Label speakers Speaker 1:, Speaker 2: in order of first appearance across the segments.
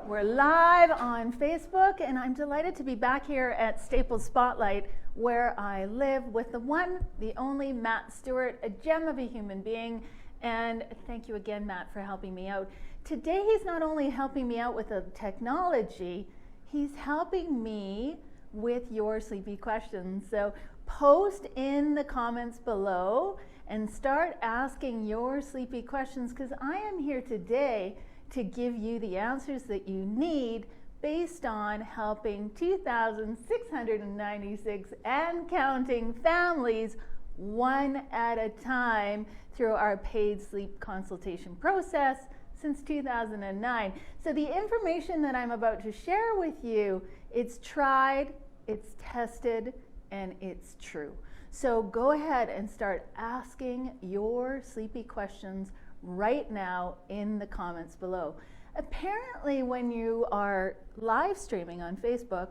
Speaker 1: We're live on Facebook, and I'm delighted to be back here at Staples Spotlight, where I live with the one, the only Matt Stewart, a gem of a human being. And thank you again, Matt, for helping me out. Today, he's not only helping me out with the technology, he's helping me with your sleepy questions. So post in the comments below and start asking your sleepy questions, because I am here today to give you the answers that you need based on helping 2,696 and counting families one at a time through our paid sleep consultation process since 2009. So the information that I'm about to share with you, it's tried, it's tested, and it's true. So go ahead and start asking your sleepy questions right now in the comments below. Apparently, when you are live streaming on Facebook,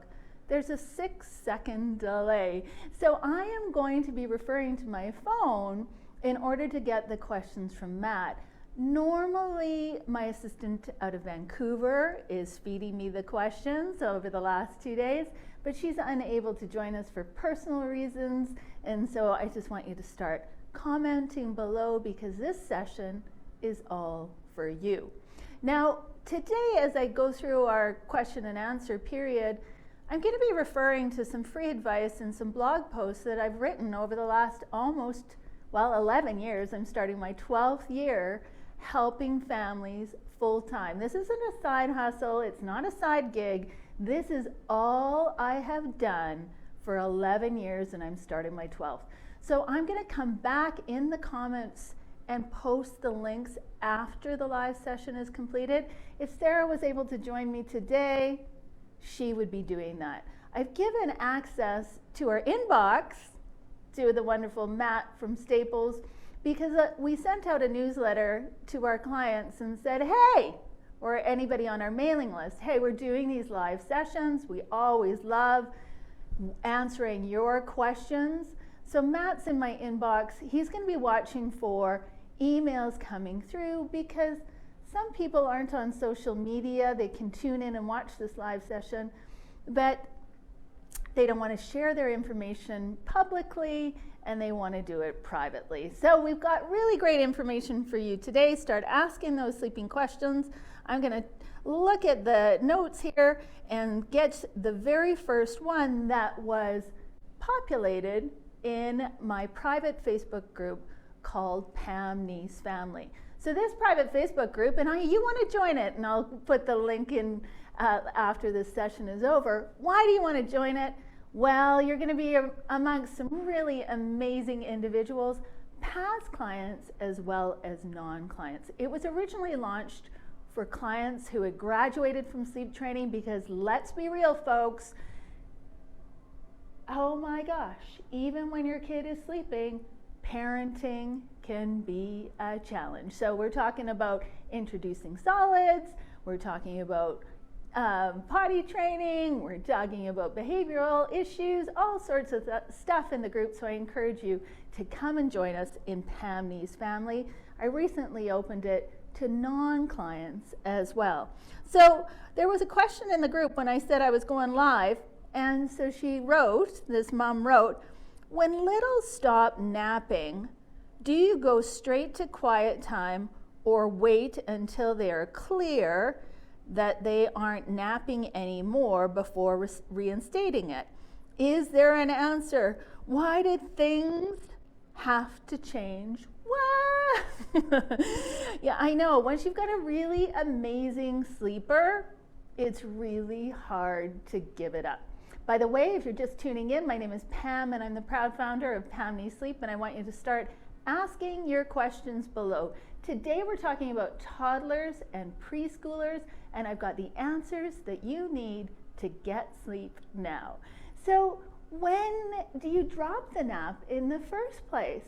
Speaker 1: there's a 6-second delay. So I am going to be referring to my phone in order to get the questions from Matt. Normally, my assistant out of Vancouver is feeding me the questions over the last 2 days, but she's unable to join us for personal reasons. And so I just want you to start commenting below, because this session is all for you. Now, today, as I go through our question and answer period, I'm going to be referring to some free advice and some blog posts that I've written over the last 11 years. I'm starting my 12th year helping families full time. This isn't a side hustle. It's not a side gig. This is all I have done for 11 years, and I'm starting my 12th. So I'm going to come back in the comments and post the links after the live session is completed. If Sarah was able to join me today, she would be doing that. I've given access to our inbox to the wonderful Matt from Staples, because we sent out a newsletter to our clients and said, hey, or anybody on our mailing list, hey, we're doing these live sessions. We always love answering your questions. So Matt's in my inbox. He's going to be watching for emails coming through, because some people aren't on social media. They can tune in and watch this live session, but they don't want to share their information publicly, and they want to do it privately. So we've got really great information for you today. Start asking those sleeping questions. I'm going to look at the notes here and get the very first one that was populated in my private Facebook group called Pam Nease Family. So this private Facebook group, and you want to join it, and I'll put the link in after this session is over. Why do you want to join it? Well, you're going to be amongst some really amazing individuals, past clients as well as non-clients. It was originally launched for clients who had graduated from sleep training, because let's be real, folks, oh my gosh, even when your kid is sleeping, parenting can be a challenge. So we're talking about introducing solids, we're talking about potty training, we're talking about behavioral issues, all sorts of stuff in the group. So I encourage you to come and join us in Pam Nease Family. I recently opened it to non-clients as well. So there was a question in the group when I said I was going live, and so this mom wrote, when littles stop napping, do you go straight to quiet time or wait until they are clear that they aren't napping anymore before reinstating it? Is there an answer? Why did things have to change? What? Yeah, I know. Once you've got a really amazing sleeper, it's really hard to give it up. By the way, if you're just tuning in, my name is Pam, and I'm the proud founder of Pam Nease Sleep, and I want you to start asking your questions below. Today we're talking about toddlers and preschoolers, and I've got the answers that you need to get sleep now. So when do you drop the nap in the first place?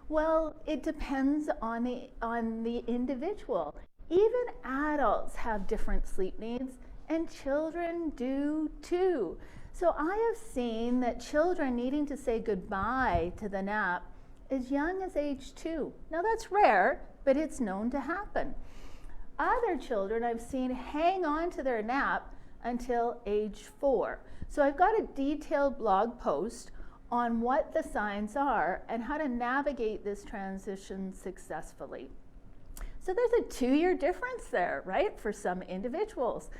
Speaker 1: Well, it depends on the individual. Even adults have different sleep needs, and children do too. So I have seen that children needing to say goodbye to the nap as young as age 2. Now that's rare, but it's known to happen. Other children I've seen hang on to their nap until age 4. So I've got a detailed blog post on what the signs are and how to navigate this transition successfully. So there's a 2-year difference there, right, for some individuals.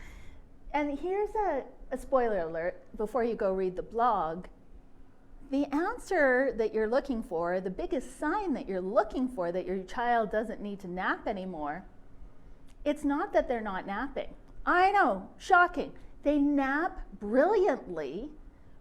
Speaker 1: And here's a spoiler alert before you go read the blog. The answer that you're looking for, the biggest sign that you're looking for that your child doesn't need to nap anymore, it's not that they're not napping. I know, shocking. They nap brilliantly,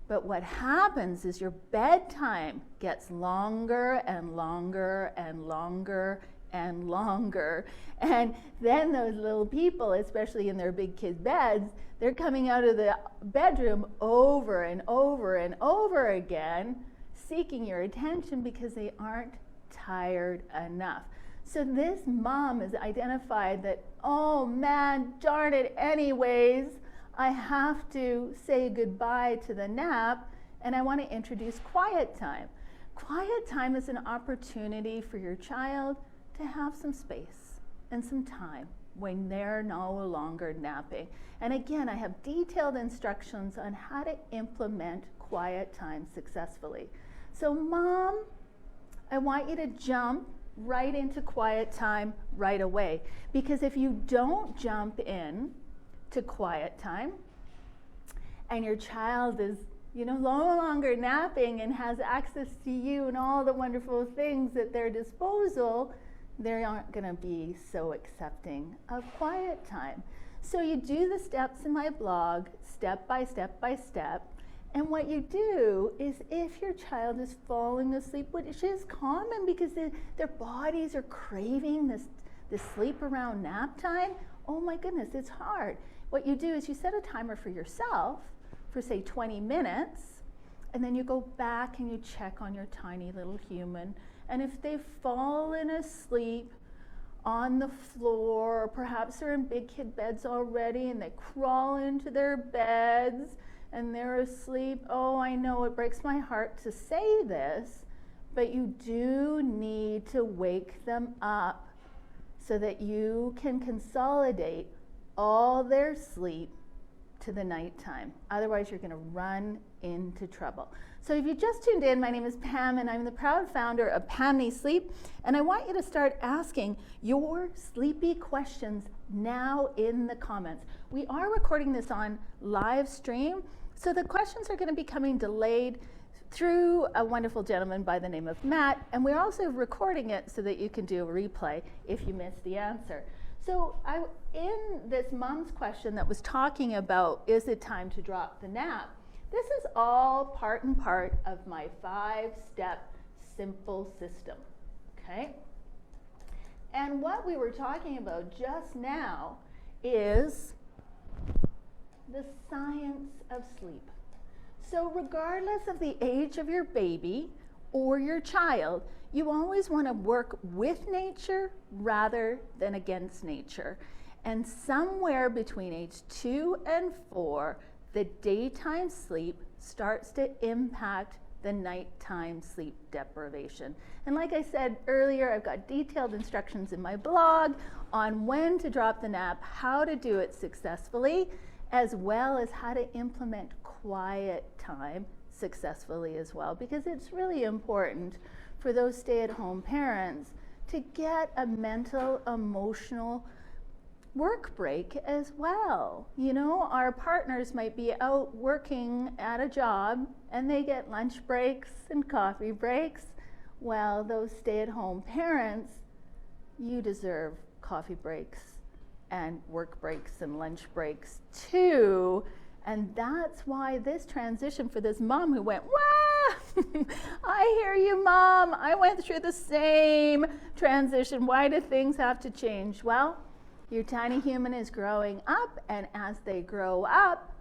Speaker 1: but what happens is your bedtime gets longer and longer and longer and longer. And then those little people, especially in their big kid beds, they're coming out of the bedroom over and over and over again, seeking your attention because they aren't tired enough. So this mom has identified that, oh man, darn it, anyways, I have to say goodbye to the nap, and I want to introduce quiet time. Quiet time is an opportunity for your child to have some space and some time when they're no longer napping. And again, I have detailed instructions on how to implement quiet time successfully. So mom, I want you to jump right into quiet time right away, because if you don't jump in to quiet time and your child is no longer napping and has access to you and all the wonderful things at their disposal, they aren't going to be so accepting of quiet time. So you do the steps in my blog, step by step by step. And what you do is, if your child is falling asleep, which is common because their bodies are craving this sleep around nap time, oh my goodness, it's hard. What you do is you set a timer for yourself for say 20 minutes, and then you go back and you check on your tiny little human. And if they've fallen asleep on the floor, or perhaps they're in big kid beds already and they crawl into their beds and they're asleep, oh, I know it breaks my heart to say this, but you do need to wake them up so that you can consolidate all their sleep to the nighttime. Otherwise, you're going to run into trouble. So if you just tuned in, my name is Pam, and I'm the proud founder of Pam Nease Sleep, and I want you to start asking your sleepy questions now in the comments. We are recording this on live stream, so the questions are going to be coming delayed through a wonderful gentleman by the name of Matt, and we're also recording it so that you can do a replay if you missed the answer. So in this mom's question that was talking about, is it time to drop the nap? This is all part and part of my 5-step simple system, okay? And what we were talking about just now is the science of sleep. So regardless of the age of your baby or your child, you always want to work with nature rather than against nature. And somewhere between age 2 and 4, the daytime sleep starts to impact the nighttime sleep deprivation. And like I said earlier, I've got detailed instructions in my blog on when to drop the nap, how to do it successfully, as well as how to implement quiet time successfully as well, because it's really important for those stay-at-home parents to get a mental, emotional work break as well. Our partners might be out working at a job and they get lunch breaks and coffee breaks. Well, those stay-at-home parents, you deserve coffee breaks and work breaks and lunch breaks too. And that's why this transition for this mom who went, "Wah, I hear you, Mom. I went through the same transition. Why do things have to change?" Well, your tiny human is growing up, and as they grow up,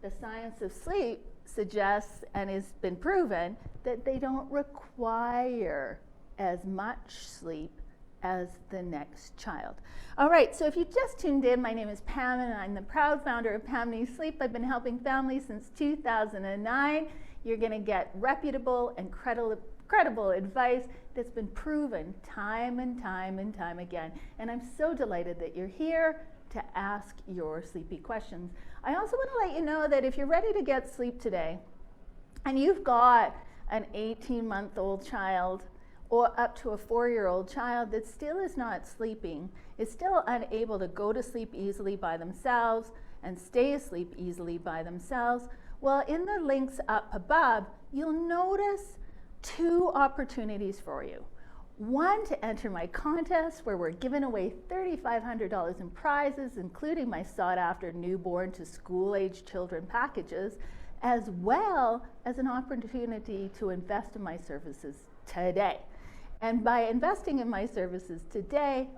Speaker 1: the science of sleep suggests, and has been proven, that they don't require as much sleep as the next child. All right, so if you just tuned in, my name is Pam, and I'm the proud founder of Pam Nease Sleep. I've been helping families since 2009. You're going to get reputable and incredible advice that's been proven time and time and time again. And I'm so delighted that you're here to ask your sleepy questions. I also want to let you know that if you're ready to get sleep today, and you've got an 18-month-old child or up to a 4-year-old child that still is not sleeping, is still unable to go to sleep easily by themselves and stay asleep easily by themselves, well, in the links up above, you'll notice 2 opportunities for you. One, to enter my contest where we're giving away $3,500 in prizes, including my sought-after newborn to school-age children packages, as well as an opportunity to invest in my services today. And by investing in my services today,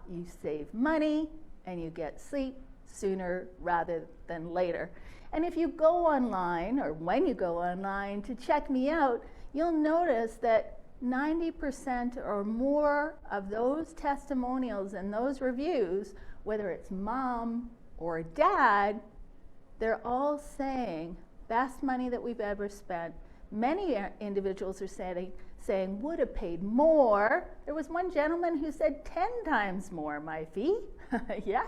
Speaker 1: you save money and you get sleep sooner rather than later. And if you go online, or when you go online to check me out, you'll notice that 90% or more of those testimonials and those reviews, whether it's mom or dad, they're all saying, best money that we've ever spent. Many individuals are saying would have paid more. There was one gentleman who said 10 times more my fee. Yes,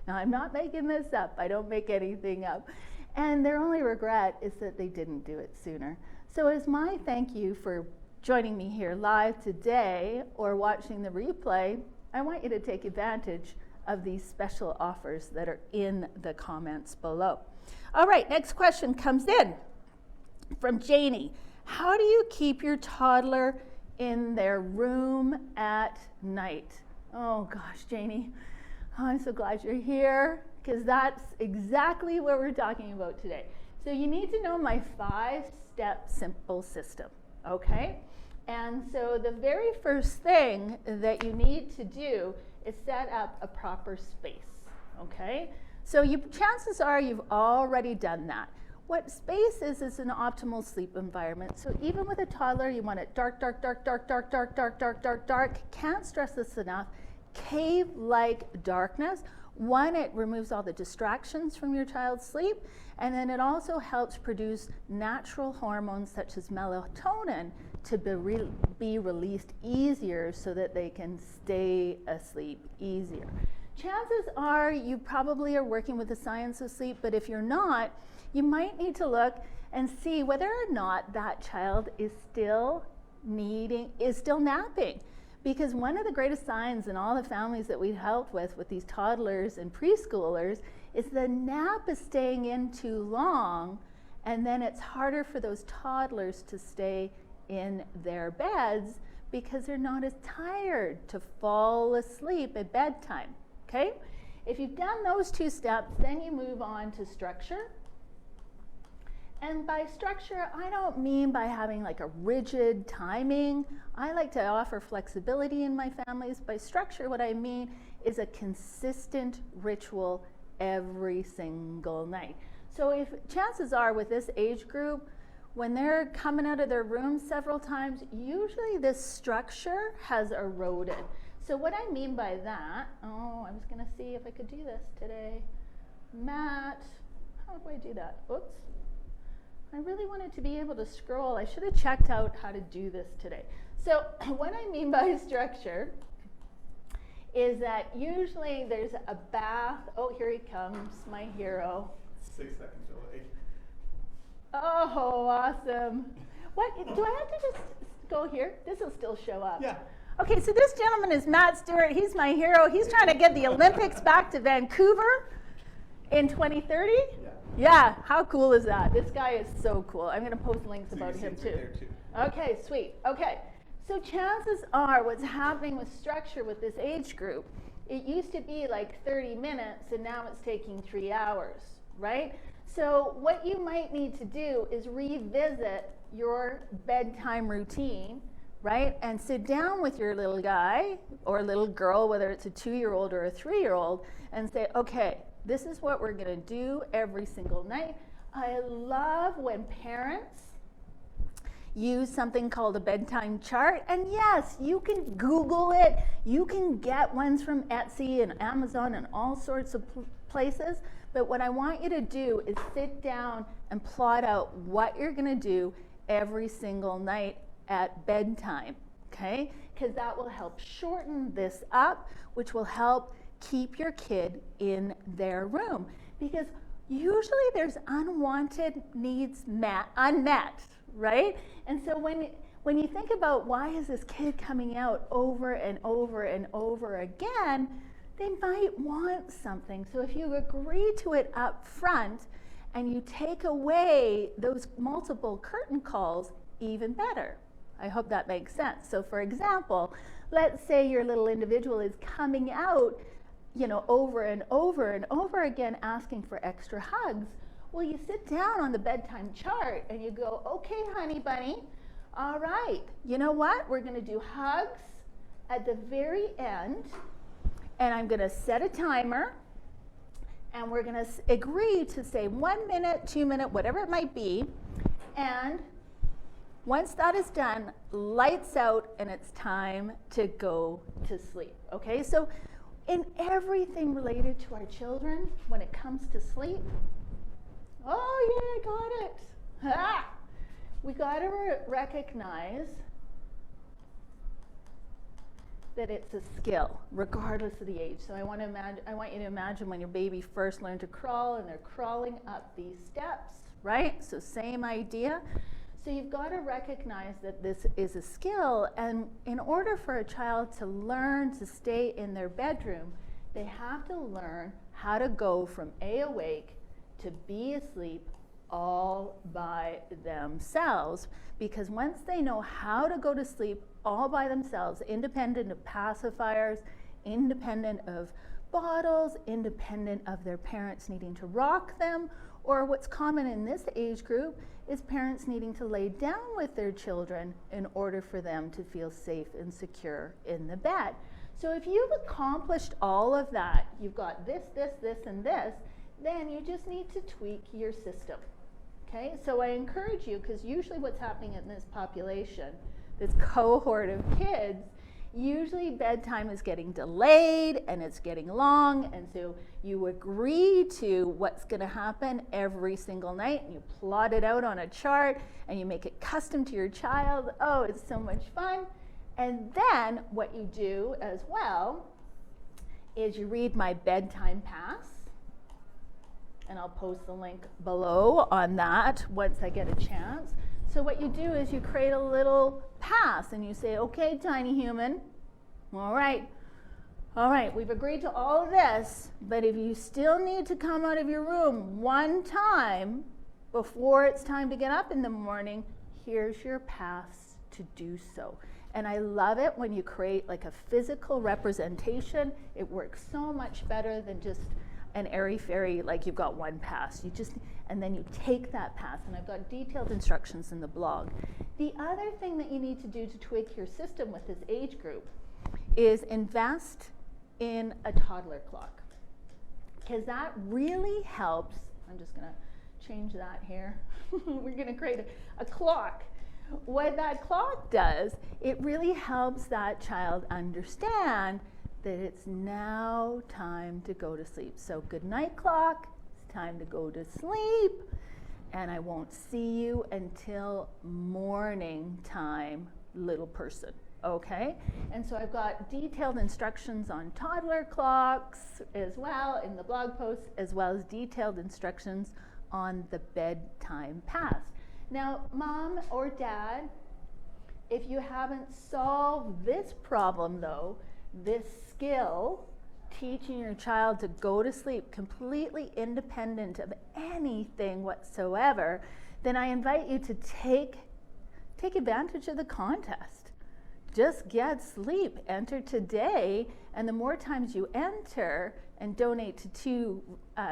Speaker 1: now I'm not making this up. I don't make anything up. And their only regret is that they didn't do it sooner. So as my thank you for joining me here live today or watching the replay, I want you to take advantage of these special offers that are in the comments below. All right, next question comes in from Janie. How do you keep your toddler in their room at night? Oh gosh, Janie, I'm so glad you're here, because that's exactly what we're talking about today. So you need to know my 5-step simple system, okay? And so the very first thing that you need to do is set up a proper space, okay? So chances are you've already done that. What space is an optimal sleep environment. So even with a toddler, you want it dark, dark, dark, dark, dark, dark, dark, dark, dark, dark. Can't stress this enough. Cave-like darkness. One, it removes all the distractions from your child's sleep, and then it also helps produce natural hormones such as melatonin to be released easier so that they can stay asleep easier. Chances are you probably are working with the science of sleep, but if you're not, you might need to look and see whether or not that child is still napping. Because one of the greatest signs in all the families that we've helped with these toddlers and preschoolers, is the nap is staying in too long, and then it's harder for those toddlers to stay in their beds because they're not as tired to fall asleep at bedtime, okay? If you've done those 2 steps, then you move on to structure. And by structure, I don't mean by having like a rigid timing. I like to offer flexibility in my families. By structure, what I mean is a consistent ritual every single night. So if chances are with this age group, when they're coming out of their room several times, usually this structure has eroded. So what I mean by that, I was gonna see if I could do this today. Matt, how do I do that? Oops. I really wanted to be able to scroll. I should have checked out how to do this today. So what I mean by structure is that usually there's a bath. Oh, here he comes, my hero.
Speaker 2: 6 seconds delay.
Speaker 1: Oh, awesome. What, do I have to just go here? This will still show up.
Speaker 2: Yeah.
Speaker 1: Okay, so this gentleman is Matt Stewart. He's my hero. He's trying to get the Olympics back to Vancouver in 2030. Yeah, how cool is that? This guy is so cool. I'm going to post links about him too. Okay, sweet. Okay, so chances are what's happening with structure with this age group, it used to be like 30 minutes and now it's taking 3 hours, right? So what you might need to do is revisit your bedtime routine, right? And sit down with your little guy or little girl, whether it's a 2-year-old or a 3-year-old, and say, okay, this is what we're gonna do every single night. I love when parents use something called a bedtime chart. And yes, you can Google it. You can get ones from Etsy and Amazon and all sorts of places. But what I want you to do is sit down and plot out what you're gonna do every single night at bedtime, okay? Because that will help shorten this up, which will help keep your kid in their room. Because usually there's unwanted needs unmet, right? And so when you think about why is this kid coming out over and over and over again, they might want something. So if you agree to it up front and you take away those multiple curtain calls, even better. I hope that makes sense. So for example, let's say your little individual is coming out, over and over and over again asking for extra hugs. Well, you sit down on the bedtime chart and you go, okay, honey bunny, all right, you know what? We're gonna do hugs at the very end, and I'm gonna set a timer, and we're gonna agree to say 1 minute, 2 minutes, whatever it might be, and once that is done, lights out, and it's time to go to sleep, okay? So in everything related to our children, when it comes to sleep, oh yeah, got it. Ah! We gotta recognize that it's a skill, regardless of the age. So I want you to imagine when your baby first learned to crawl and they're crawling up these steps, right? So same idea. So you've got to recognize that this is a skill, and in order for a child to learn to stay in their bedroom, they have to learn how to go from A, awake, to B, asleep, all by themselves. Because once they know how to go to sleep all by themselves, independent of pacifiers, independent of bottles, independent of their parents needing to rock them, or what's common in this age group is parents needing to lay down with their children in order for them to feel safe and secure in the bed. So if you've accomplished all of that, you've got this, and this, then you just need to tweak your system. Okay, so I encourage you, because usually what's happening in this population, this cohort of kids, usually bedtime is getting delayed and it's getting long, and so you agree to what's going to happen every single night, and you plot it out on a chart, and you make it custom to your child. Oh, it's so much fun. And then what you do as well is you read my bedtime pass, and I'll post the link below on that once I get a chance. So what you do is you create a little pass and you say, okay, tiny human, all right, we've agreed to all of this, but if you still need to come out of your room one time before it's time to get up in the morning, here's your pass to do so. And I love it when you create like a physical representation. It works so much better than just an airy-fairy, like you've got one pass. And then you take that pass, and I've got detailed instructions in the blog. The other thing that you need to do to tweak your system with this age group is invest in a toddler clock, because that really helps. I'm just gonna change that here. We're gonna create a clock. What that clock does, it really helps that child understand that it's now time to go to sleep. So good night clock, it's time to go to sleep, and I won't see you until morning time, little person, okay? And so I've got detailed instructions on toddler clocks as well in the blog post, as well as detailed instructions on the bedtime pass. Now, mom or dad, if you haven't solved this problem though, this skill, teaching your child to go to sleep completely independent of anything whatsoever, then I invite you to take advantage of the contest. Just get sleep, enter today, and the more times you enter and donate to 2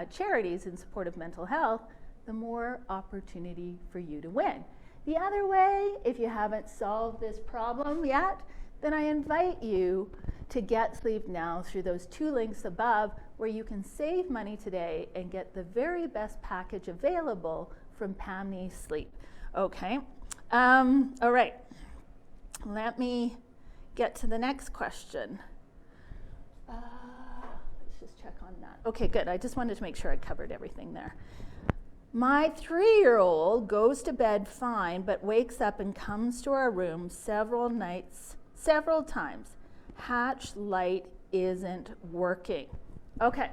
Speaker 1: charities in support of mental health, the more opportunity for you to win. The other way, if you haven't solved this problem yet, then I invite you to get sleep now through those 2 links above, where you can save money today and get the very best package available from Pam Nease Sleep. Okay, all right, let me get to the next question. Let's just check on that. Okay, good, I just wanted to make sure I covered everything there. My 3-year-old goes to bed fine, but wakes up and comes to our room several times. Hatch light isn't working. Okay,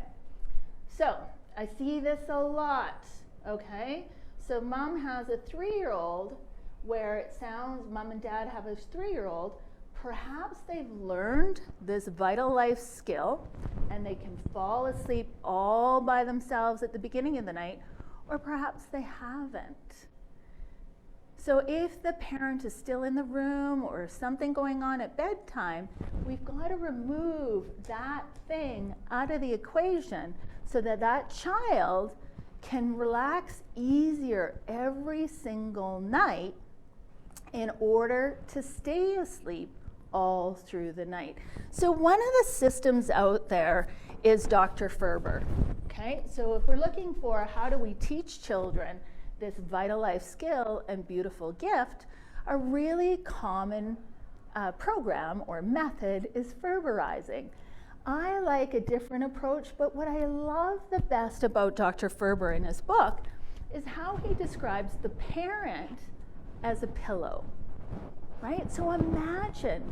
Speaker 1: so I see this a lot, okay? So mom has a 3-year-old where it sounds, mom and dad have a 3-year-old, perhaps they've learned this vital life skill and they can fall asleep all by themselves at the beginning of the night, or perhaps they haven't. So if the parent is still in the room or something going on at bedtime, we've got to remove that thing out of the equation so that that child can relax easier every single night in order to stay asleep all through the night. So one of the systems out there is Dr. Ferber. Okay, so if we're looking for how do we teach children this vital life skill and beautiful gift, a really common program or method is Ferberizing. I like a different approach, but what I love the best about Dr. Ferber in his book is how he describes the parent as a pillow, right? So imagine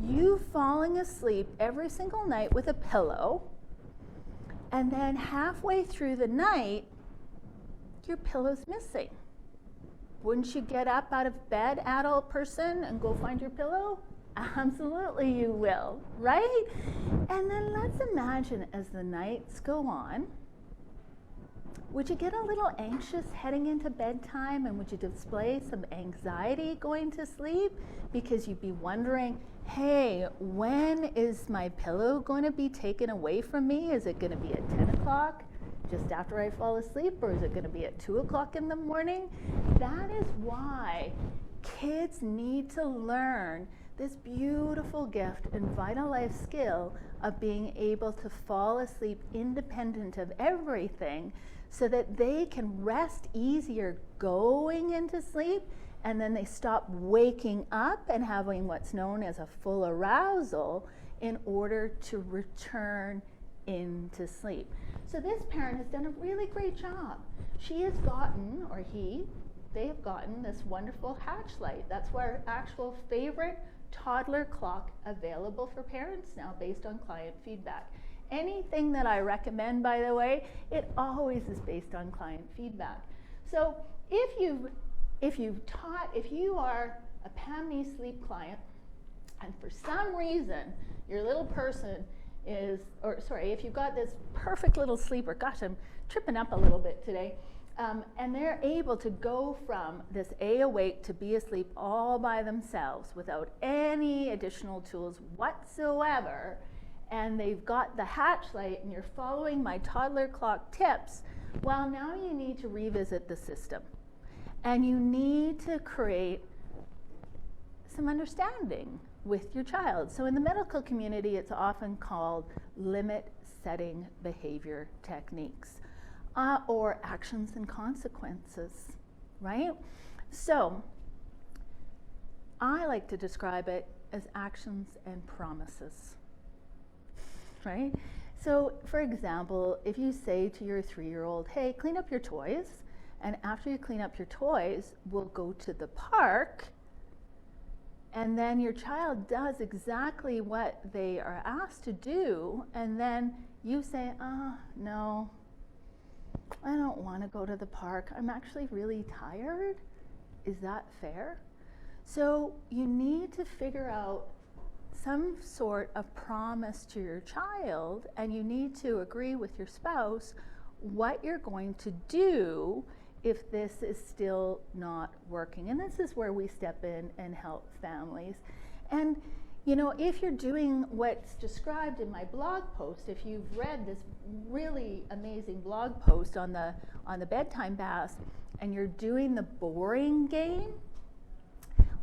Speaker 1: you falling asleep every single night with a pillow, and then halfway through the night, your pillow's missing. Wouldn't you get up out of bed, adult person, and go find your pillow? Absolutely you will, right? And then let's imagine as the nights go on, would you get a little anxious heading into bedtime, and would you display some anxiety going to sleep because you'd be wondering, hey, when is my pillow going to be taken away from me? Is it going to be at 10 o'clock? Just after I fall asleep, or is it going to be at 2 o'clock in the morning? That is why kids need to learn this beautiful gift and vital life skill of being able to fall asleep independent of everything so that they can rest easier going into sleep, and then they stop waking up and having what's known as a full arousal in order to return into sleep. So this parent has done a really great job. She has gotten, or they have gotten this wonderful hatch light. That's our actual favorite toddler clock available for parents now based on client feedback. Anything that I recommend, by the way, it always is based on client feedback. So if you are a Pam Nease sleep client, and for some reason your little person if you've got this perfect little sleeper, gosh, I'm tripping up a little bit today, and they're able to go from this A awake to B asleep all by themselves without any additional tools whatsoever, and they've got the hatch light and you're following my toddler clock tips, well, now you need to revisit the system. And you need to create some understanding with your child. So in the medical community, it's often called limit setting behavior techniques, or actions and consequences, right? So I like to describe it as actions and promises, right? So for example, if you say to your 3-year-old, hey, clean up your toys, and after you clean up your toys, we'll go to the park, and then your child does exactly what they are asked to do, and then you say, no, I don't want to go to the park. I'm actually really tired. Is that fair? So you need to figure out some sort of promise to your child, and you need to agree with your spouse what you're going to do if this is still not working. And this is where we step in and help families. And you know, if you're doing what's described in my blog post, if you've read this really amazing blog post on the bedtime bath, and you're doing the boring game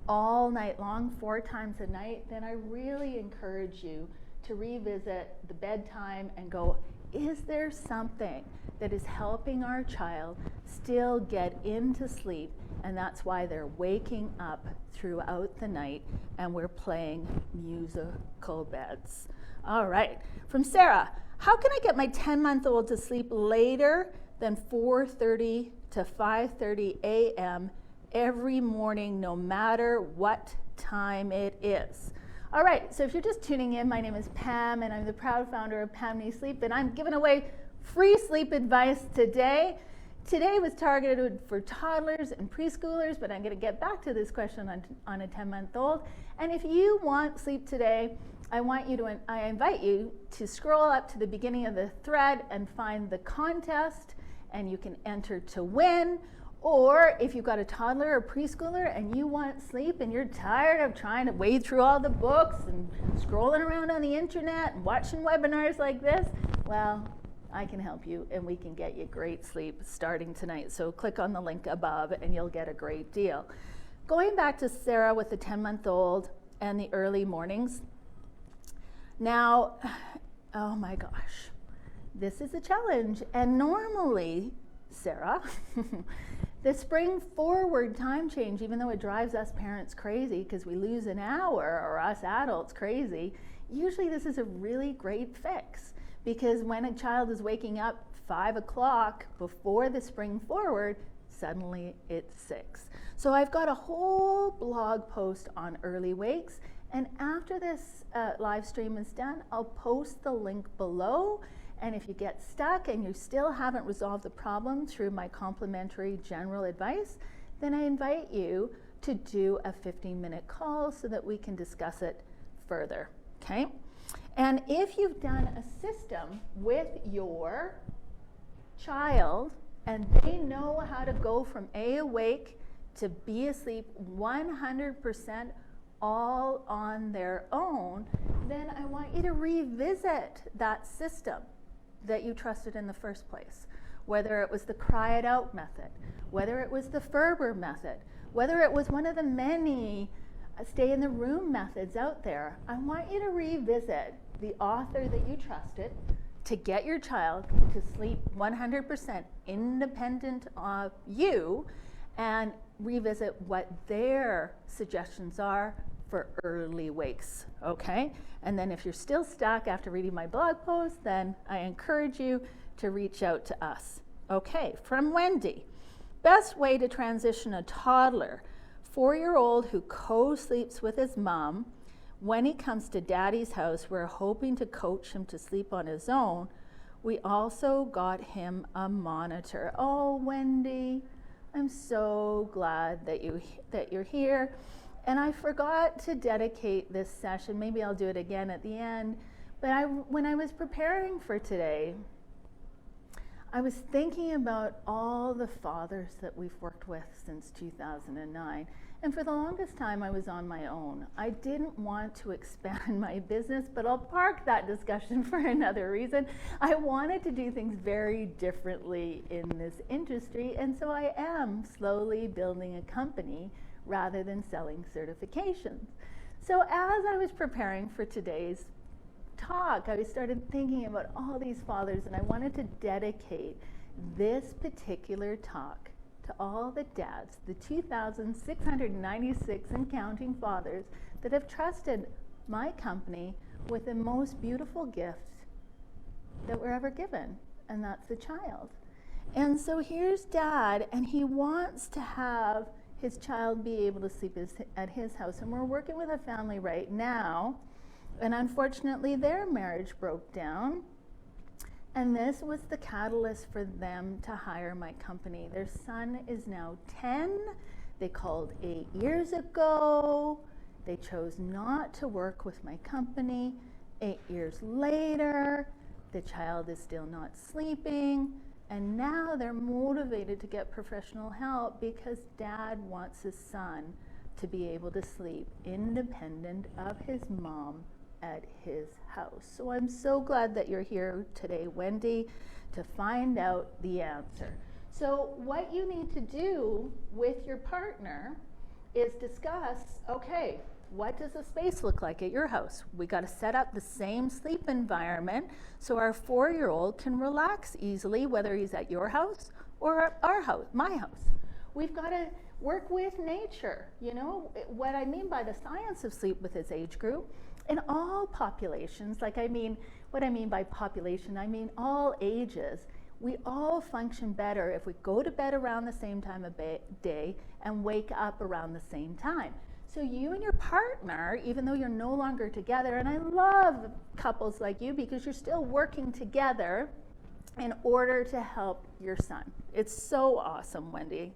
Speaker 1: all night long, 4 times a night, then I really encourage you to revisit the bedtime and go, is there something that is helping our child still get into sleep? And that's why they're waking up throughout the night, and we're playing musical beds. All right, from Sarah, how can I get my 10-month-old to sleep later than 4:30 to 5:30 a.m. every morning, no matter what time it is. All right, so if you're just tuning in, my name is Pam, and I'm the proud founder of Pam Nease Sleep, and I'm giving away free sleep advice today. Today was targeted for toddlers and preschoolers, but I'm going to get back to this question on a 10-month-old. And if you want sleep today, I invite you to scroll up to the beginning of the thread and find the contest, and you can enter to win. Or if you've got a toddler or preschooler and you want sleep and you're tired of trying to wade through all the books and scrolling around on the internet and watching webinars like this, well, I can help you, and we can get you great sleep starting tonight. So click on the link above and you'll get a great deal. Going back to Sarah with the 10-month-old and the early mornings. Now, oh my gosh, this is a challenge. And normally, Sarah, the spring forward time change, even though it drives us parents crazy because we lose an hour, or us adults crazy, usually this is a really great fix. Because when a child is waking up 5 o'clock before the spring forward, suddenly it's 6. So I've got a whole blog post on early wakes, and after this live stream is done, I'll post the link below. And if you get stuck and you still haven't resolved the problem through my complimentary general advice, then I invite you to do a 15-minute call so that we can discuss it further, okay? And if you've done a system with your child and they know how to go from A, awake, to B, asleep 100% all on their own, then I want you to revisit that system that you trusted in the first place. Whether it was the cry it out method, whether it was the Ferber method, whether it was one of the many stay in the room methods out there, I want you to revisit the author that you trusted to get your child to sleep 100% independent of you, and revisit what their suggestions are for early wakes, okay? And then if you're still stuck after reading my blog post, then I encourage you to reach out to us. Okay, from Wendy. Best way to transition a toddler, 4-year-old who co-sleeps with his mom. When he comes to daddy's house, we're hoping to coach him to sleep on his own. We also got him a monitor. Oh, Wendy, I'm so glad that you're here. And I forgot to dedicate this session. Maybe I'll do it again at the end. But when I was preparing for today, I was thinking about all the fathers that we've worked with since 2009. And for the longest time, I was on my own. I didn't want to expand my business, but I'll park that discussion for another reason. I wanted to do things very differently in this industry, and so I am slowly building a company rather than selling certifications. So as I was preparing for today's talk, I started thinking about all these fathers, and I wanted to dedicate this particular talk to all the dads, the 2,696 and counting fathers that have trusted my company with the most beautiful gift that we're ever given, and that's the child. And so here's dad, and he wants to have his child be able to sleep at his house, and we're working with a family right now, and unfortunately their marriage broke down. And this was the catalyst for them to hire my company. Their son is now 10. They called 8 years ago. They chose not to work with my company. 8 years later, the child is still not sleeping. And now they're motivated to get professional help because dad wants his son to be able to sleep independent of his mom at his house. So I'm so glad that you're here today, Wendy, to find out the answer. So what you need to do with your partner is discuss, okay, what does the space look like at your house? We got to set up the same sleep environment so our 4-year-old can relax easily, whether he's at your house or our house, my house. We've got to work with nature. You know, what I mean by the science of sleep with his age group, in all populations, what I mean by population, I mean all ages, We all function better if we go to bed around the same time of day and wake up around the same time. So you and your partner, even though you're no longer together, and I love couples like you because you're still working together in order to help your son. It's so awesome, Wendy.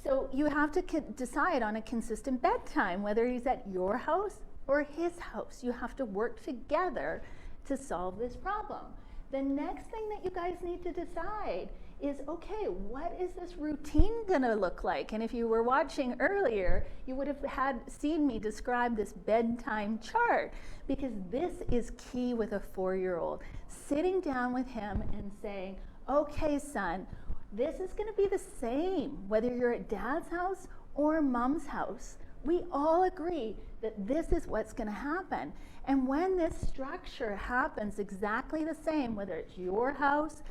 Speaker 1: So you have to decide on a consistent bedtime, whether he's at your house or his house. You have to work together to solve this problem. The next thing that you guys need to decide is, okay, what is this routine gonna look like? And if you were watching earlier, you would have seen me describe this bedtime chart, because this is key with a 4-year-old. Sitting down with him and saying, okay, son, this is gonna be the same, whether you're at dad's house or mom's house. We all agree that this is what's gonna happen. And when this structure happens exactly the same, whether it's your house,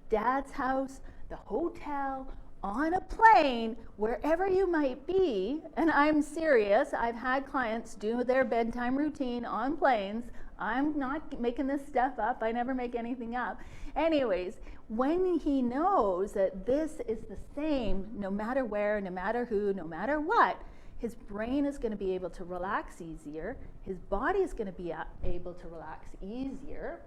Speaker 1: dad's house, the hotel, on a plane, wherever you might be, and I'm serious, I've had clients do their bedtime routine on planes. I'm not making this stuff up, I never make anything up. Anyways, when he knows that this is the same, no matter where, no matter who, no matter what, his brain is going to be able to relax easier, his body is going to be able to relax easier,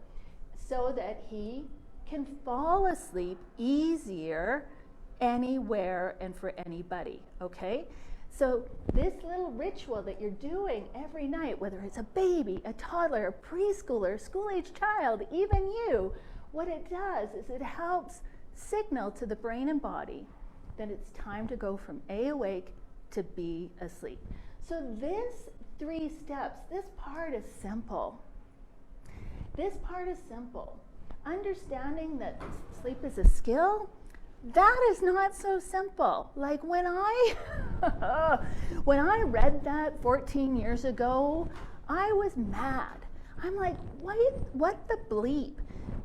Speaker 1: so that he can fall asleep easier anywhere and for anybody, okay? So this little ritual that you're doing every night, whether it's a baby, a toddler, a preschooler, school-age child, even you, what it does is it helps signal to the brain and body that it's time to go from A, awake, to B, asleep. So this 3 steps, this part is simple. This part is simple. Understanding that sleep is a skill, that is not so simple. Like when I read that 14 years ago, I was mad. I'm like, what the bleep?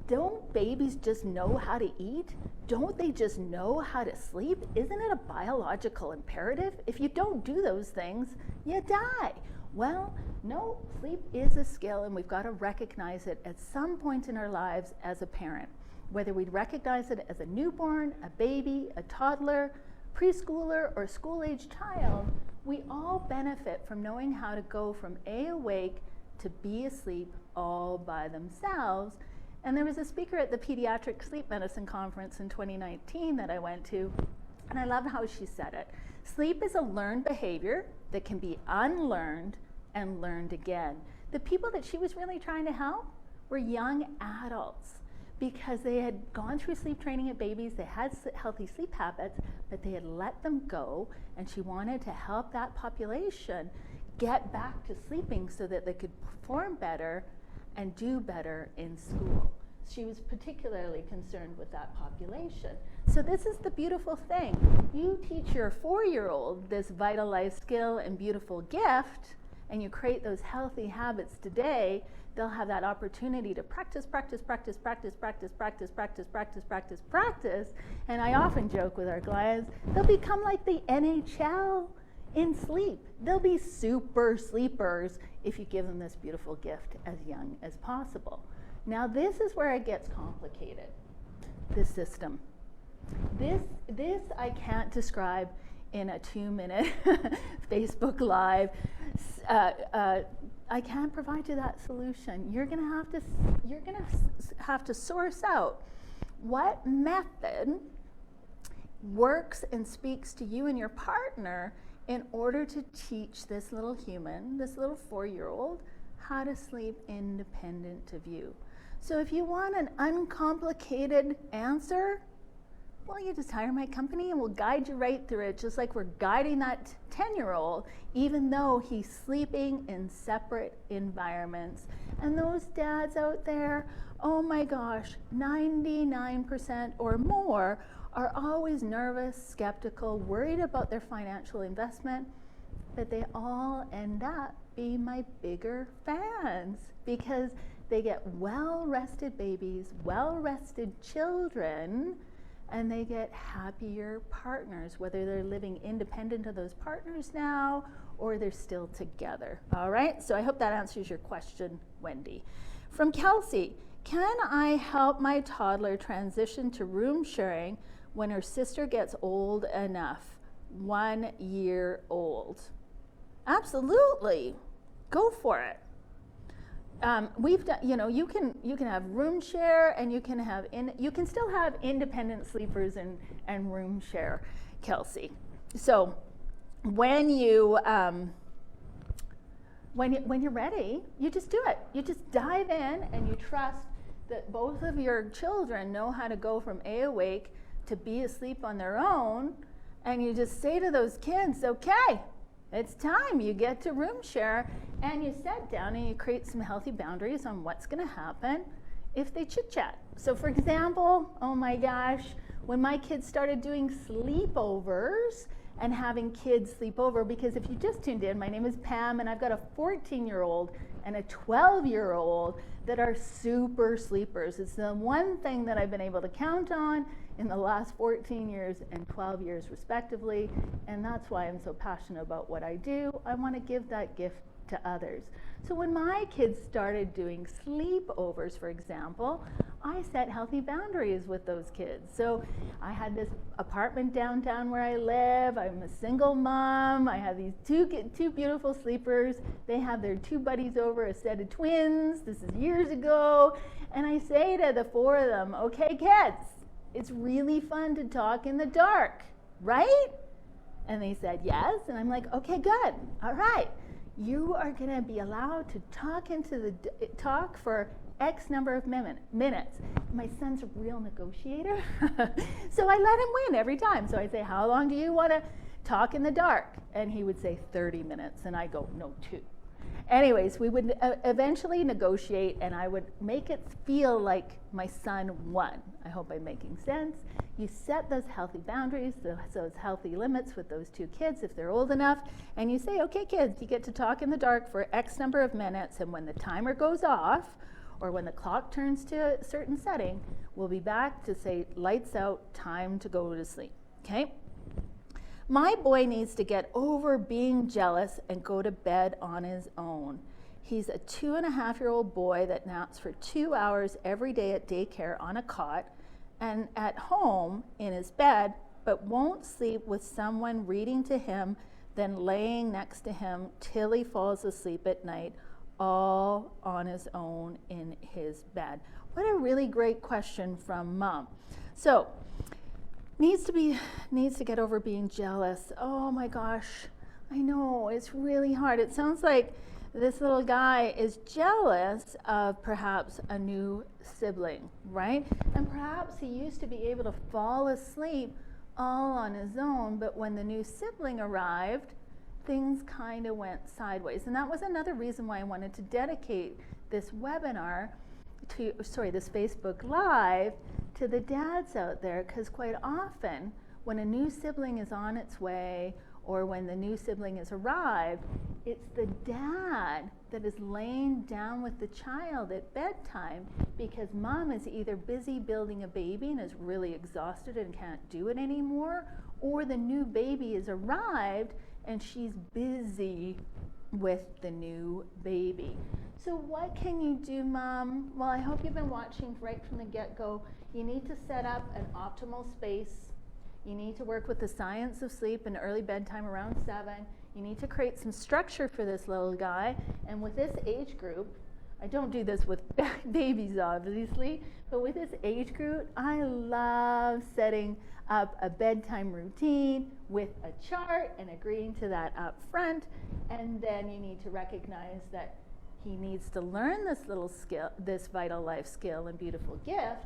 Speaker 1: Don't babies just know how to eat? Don't they just know how to sleep? Isn't it a biological imperative? If you don't do those things, you die. Well, no, sleep is a skill, and we've got to recognize it at some point in our lives as a parent. Whether we recognize it as a newborn, a baby, a toddler, preschooler, or school-age child, we all benefit from knowing how to go from A, awake, to B, asleep, all by themselves. And there was a speaker at the Pediatric Sleep Medicine Conference in 2019 that I went to, and I love how she said it. Sleep is a learned behavior that can be unlearned and learned again. The people that she was really trying to help were young adults, because they had gone through sleep training at babies, they had healthy sleep habits, but they had let them go, and she wanted to help that population get back to sleeping so that they could perform better and do better in school. She was particularly concerned with that population. So this is the beautiful thing. You teach your 4-year-old this vital life skill and beautiful gift, and you create those healthy habits today, they'll have that opportunity to practice, and I often joke with our clients, they'll become like the NHL in sleep. They'll be super sleepers if you give them this beautiful gift as young as possible. Now this is where it gets complicated, this system. This I can't describe in a 2-minute Facebook Live. I can't provide you that solution. You're gonna have to source out what method works and speaks to you and your partner in order to teach this little human, this little 4-year-old, how to sleep independent of you. So if you want an uncomplicated answer, well, you just hire my company and we'll guide you right through it, just like we're guiding that 10-year-old, even though he's sleeping in separate environments. And those dads out there, oh my gosh, 99% or more are always nervous, skeptical, worried about their financial investment, but they all end up being my bigger fans because they get well-rested babies, well-rested children, and they get happier partners, whether they're living independent of those partners now or they're still together. All right, so I hope that answers your question, Wendy. From Kelsey, Can I help my toddler transition to room sharing when her sister gets old enough? 1 year old. Absolutely. Go for it. We've done, you can have room share, and you can still have independent sleepers and room share, Kelsey. So when you're ready, you just do it. You just dive in and you trust that both of your children know how to go from A, awake, to B, asleep on their own, and you just say to those kids, okay, it's time, you get to room share, and you sit down and you create some healthy boundaries on what's going to happen if they chit chat. So for example, oh my gosh, when my kids started doing sleepovers and having kids sleep over, because if you just tuned in, my name is Pam, and I've got a 14-year-old and a 12-year-old that are super sleepers. It's the one thing that I've been able to count on in the last 14 years and 12 years respectively, and that's why I'm so passionate about what I do. I want to give that gift to others. So when my kids started doing sleepovers, for example, I set healthy boundaries with those kids. So I had this apartment downtown where I live. I'm a single mom. I have these two beautiful sleepers. They have their 2 buddies over, a set of twins. This is years ago. And I say to the 4 of them, okay, kids, it's really fun to talk in the dark, right? And they said yes. And I'm like, okay, good. All right. You are going to be allowed to talk for X number of minutes. My son's a real negotiator, so I let him win every time. So I say, how long do you want to talk in the dark? And he would say 30 minutes, and I go, no, 2. Anyways, we would eventually negotiate, and I would make it feel like my son won. I hope I'm making sense. You set those healthy boundaries, those healthy limits with those 2 kids if they're old enough, and you say, okay, kids, you get to talk in the dark for X number of minutes, and when the timer goes off, or when the clock turns to a certain setting, we'll be back to say, lights out, time to go to sleep, okay? My boy needs to get over being jealous and go to bed on his own. He's a 2.5-year-old boy that naps for 2 hours every day at daycare on a cot and at home in his bed, but won't sleep with someone reading to him, then laying next to him till he falls asleep at night, all on his own in his bed. What a really great question from Mom. So, needs to get over being jealous. Oh my gosh, I know, it's really hard. It sounds like this little guy is jealous of perhaps a new sibling, right? And perhaps he used to be able to fall asleep all on his own, but when the new sibling arrived, things kind of went sideways. And that was another reason why I wanted to dedicate this webinar this Facebook Live to the dads out there, because quite often when a new sibling is on its way or when the new sibling has arrived, it's the dad that is laying down with the child at bedtime because mom is either busy building a baby and is really exhausted and can't do it anymore, or the new baby has arrived and she's busy with the new baby. So what can you do, Mom? Well, I hope you've been watching right from the get-go. You need to set up an optimal space. You need to work with the science of sleep and early bedtime around 7. You need to create some structure for this little guy. And with this age group, I don't do this with babies obviously, but with this age group, I love setting up a bedtime routine with a chart and agreeing to that up front. And then you need to recognize that he needs to learn this little skill, this vital life skill and beautiful gift.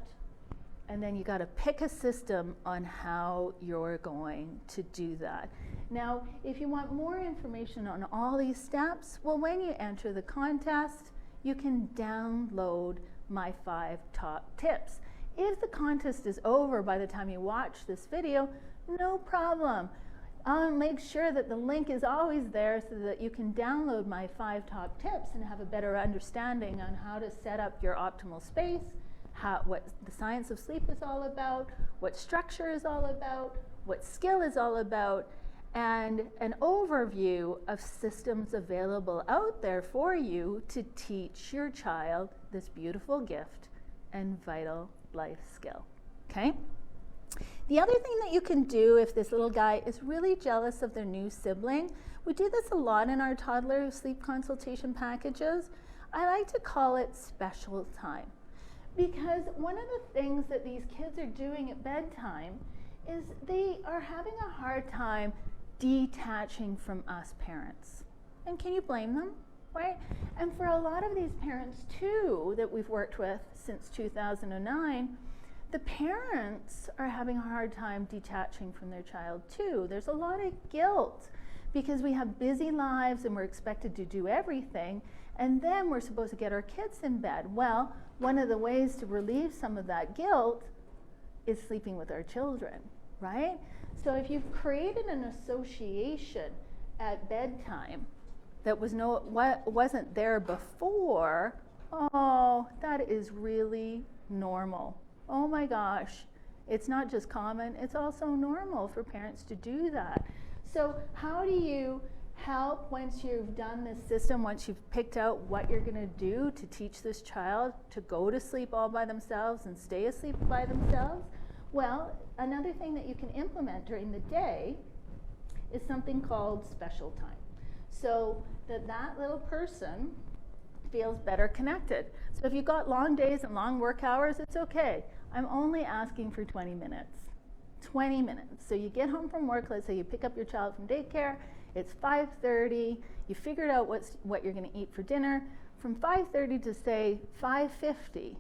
Speaker 1: And then you got to pick a system on how you're going to do that. Now, if you want more information on all these steps, well, when you enter the contest, you can download my 5 top tips. If the contest is over by the time you watch this video, no problem. I'll make sure that the link is always there so that you can download my 5 top tips and have a better understanding on how to set up your optimal space, what the science of sleep is all about, what structure is all about, what skill is all about, and an overview of systems available out there for you to teach your child this beautiful gift and vital life skill, okay? The other thing that you can do if this little guy is really jealous of their new sibling, we do this a lot in our toddler sleep consultation packages. I like to call it special time, because one of the things that these kids are doing at bedtime is they are having a hard time detaching from us parents. And can you blame them, right? And for a lot of these parents too that we've worked with since 2009, the parents are having a hard time detaching from their child too. There's a lot of guilt because we have busy lives and we're expected to do everything, and then we're supposed to get our kids in bed. Well, one of the ways to relieve some of that guilt is sleeping with our children, right? So if you've created an association at bedtime that wasn't there before, oh, that is really normal. Oh my gosh, it's not just common, it's also normal for parents to do that. So how do you help once you've done this system, once you've picked out what you're going to do to teach this child to go to sleep all by themselves and stay asleep by themselves? Well, another thing that you can implement during the day is something called special time, so that little person feels better connected. So if you've got long days and long work hours, it's okay. I'm only asking for 20 minutes. 20 minutes. So you get home from work, let's say you pick up your child from daycare, it's 5:30, you figured out what you're going to eat for dinner. From 5:30 to say 5:50,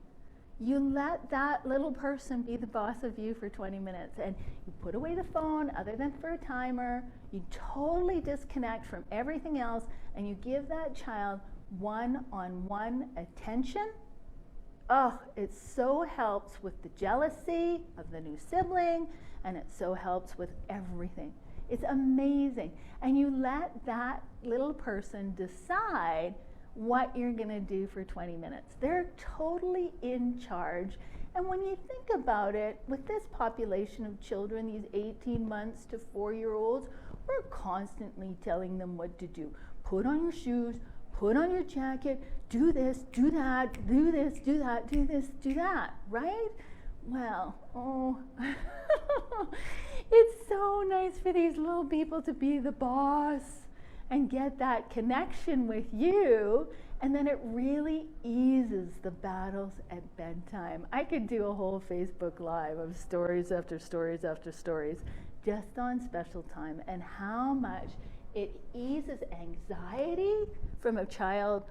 Speaker 1: you let that little person be the boss of you for 20 minutes, and you put away the phone other than for a timer, you totally disconnect from everything else, and you give that child one-on-one attention. Oh, it so helps with the jealousy of the new sibling, and it so helps with everything. It's amazing. And you let that little person decide what you're going to do for 20 minutes. They're totally in charge. And when you think about it, with this population of children, these 18 months to 4-year-olds, we're constantly telling them what to do. Put on your shoes, put on your jacket, do this, do that, do this, do that, do this, do that, right? Well, oh, it's so nice for these little people to be the boss and get that connection with you, and then it really eases the battles at bedtime. I could do a whole Facebook Live of stories after stories after stories just on special time and how much it eases anxiety from a child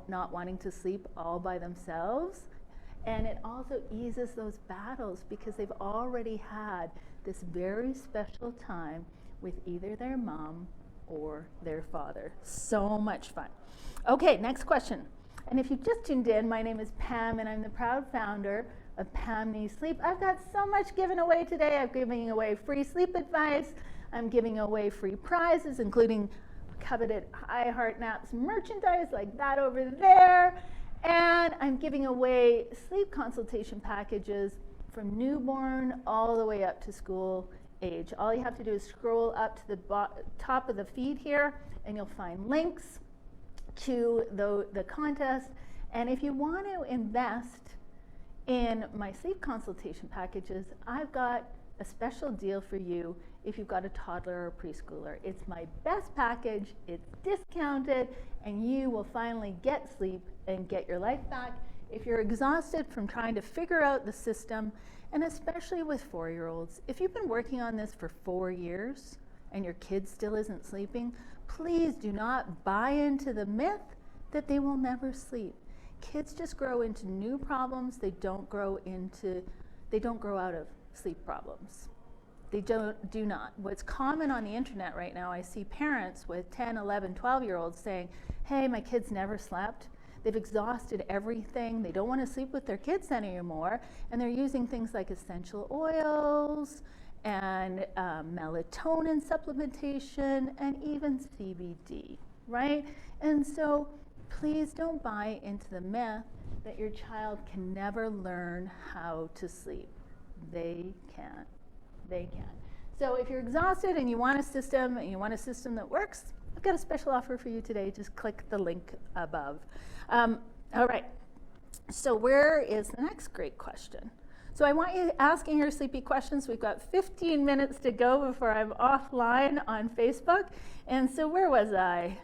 Speaker 1: not wanting to sleep all by themselves. And it also eases those battles because they've already had this very special time with either their mom or their father. So much fun. Okay, next question. And if you've just tuned in, my name is Pam, and I'm the proud founder of Pam Nease Sleep. I've got so much given away today. I'm giving away free sleep advice. I'm giving away free prizes, including coveted I Heart Naps merchandise like that over there. And I'm giving away sleep consultation packages from newborn all the way up to school age. All you have to do is scroll up to the top of the feed here, and you'll find links to the contest. And if you want to invest in my sleep consultation packages, I've got a special deal for you if you've got a toddler or preschooler. It's my best package, it's discounted, and you will finally get sleep and get your life back. If you're exhausted from trying to figure out the system, and especially with 4-year-olds, if you've been working on this for 4 years and your kid still isn't sleeping, please do not buy into the myth that they will never sleep. Kids just grow into new problems. They don't grow out of sleep problems. They do not. What's common on the internet right now, I see parents with 10, 11, 12-year-olds saying, hey, my kids never slept. They've exhausted everything. They don't want to sleep with their kids anymore. And they're using things like essential oils and melatonin supplementation and even CBD, right? And so please don't buy into the myth that your child can never learn how to sleep. They can. They can. So if you're exhausted and you want a system that works, I've got a special offer for you today. Just click the link above. All right. So where is the next great question? So I want you asking your sleepy questions. We've got 15 minutes to go before I'm offline on Facebook. And so where was I?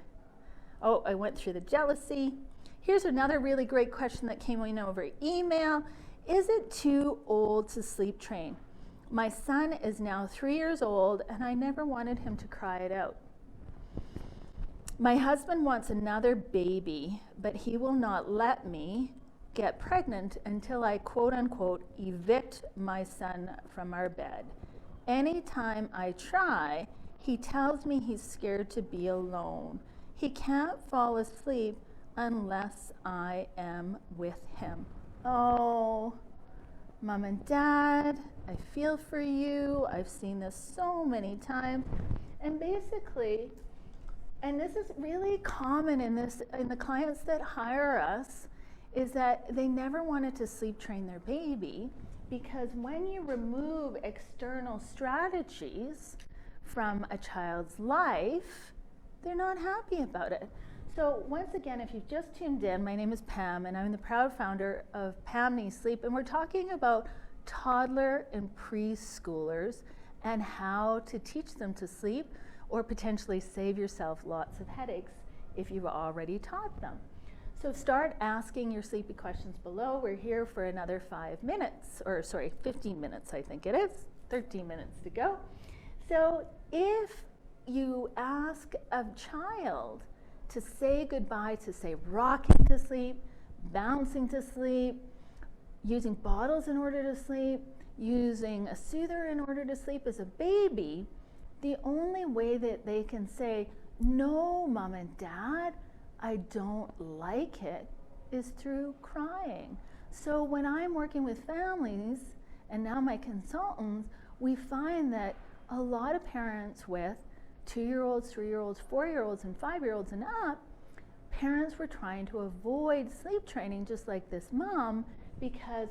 Speaker 1: Oh, I went through the jealousy. Here's another really great question that came in over email. Is it too old to sleep train? My son is now 3 years old and I never wanted him to cry it out. My husband wants another baby, but he will not let me get pregnant until I quote unquote evict my son from our bed. Anytime I try, he tells me he's scared to be alone. He can't fall asleep unless I am with him. Oh, Mom and Dad, I feel for you. I've seen this so many times. And basically, and this is really common in the clients that hire us, is that they never wanted to sleep train their baby, because when you remove external strategies from a child's life, they're not happy about it. So once again, if you've just tuned in, my name is Pam and I'm the proud founder of Pam Nease Sleep, and we're talking about toddler and preschoolers and how to teach them to sleep, or potentially save yourself lots of headaches if you've already taught them. So start asking your sleepy questions below. We're here for another 5 minutes, or sorry, 15 minutes I think it is, 13 minutes to go. So if you ask a child to say goodbye, to say rocking to sleep, bouncing to sleep, using bottles in order to sleep, using a soother in order to sleep as a baby, the only way that they can say, no, Mom and Dad, I don't like it, is through crying. So when I'm working with families, and now my consultants, we find that a lot of parents with 2-year-olds, 3-year-olds, 4-year-olds, and 5-year-olds and up, parents were trying to avoid sleep training just like this mom, because